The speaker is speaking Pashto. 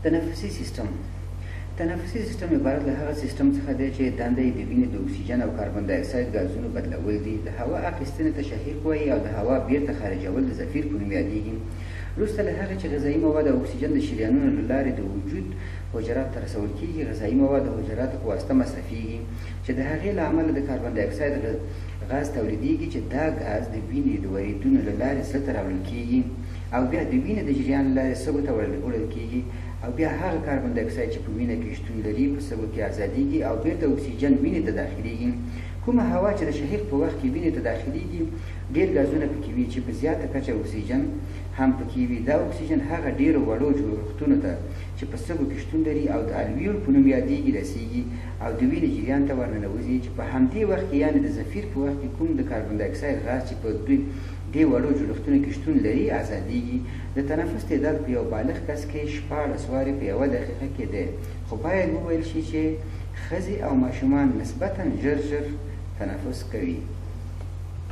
تنفسي سیستم عبارت له هغه سیستم څخه دی چې دنده یې د وینې د اکسیجن او کاربن دای اکساید ګازونو بدلول دي. د هوا اخیستنې ته شهیق وایي او د هوا بیرته خارجول د زفیر په نوم یادېږي. وروسته له هغې چې غذایي مواد او اکسیجن د شریانونو له لارې د وجود حجراتو ته رسول کېږي، غذایي مواد د حجراتو په واسطه مصرفېږي چې د هغې له امله د کاربن دای اکساید غاز تولیدېږي چې دا غاز د وینې د وریدونو له لارې زړه ته راوړل کېږي او بیا د وینې د جریان له لارې سږو ته وړل کېږي او بیا هغه کاربن دای اکساید چې په وینه کې شتون لري په سږو کې ازادېږي او بیرته اکسیجن وینې ته داخلېږي. کومه هوا چې د شهیق په وخت کې وینې ته داخلېږي ډېر ګازونه پکې وي چې په زیاته کچه اکسیجن هم پکې وي. دا اکسیجن هغه ډېرو وړو جوړښتونو ته چې په سږو کې شتون لري او د الویول په نوم یادېږي رسېږي او د وینې جریان ته ورننوځي چې په همدې وخت کې یعنې د زفیر په وخت کې کوم د کاربن دای اکساید غاز چې په دې وړو جوړښتونو کې شتون لري ازادېږي. د تنفس تعداد په یو بالغ کس کې 14 وارې په یوه دقیقه کې دی، خو باید وویل شي چې ښځې او ماشومان نسبتاً ژر تنفس کوي.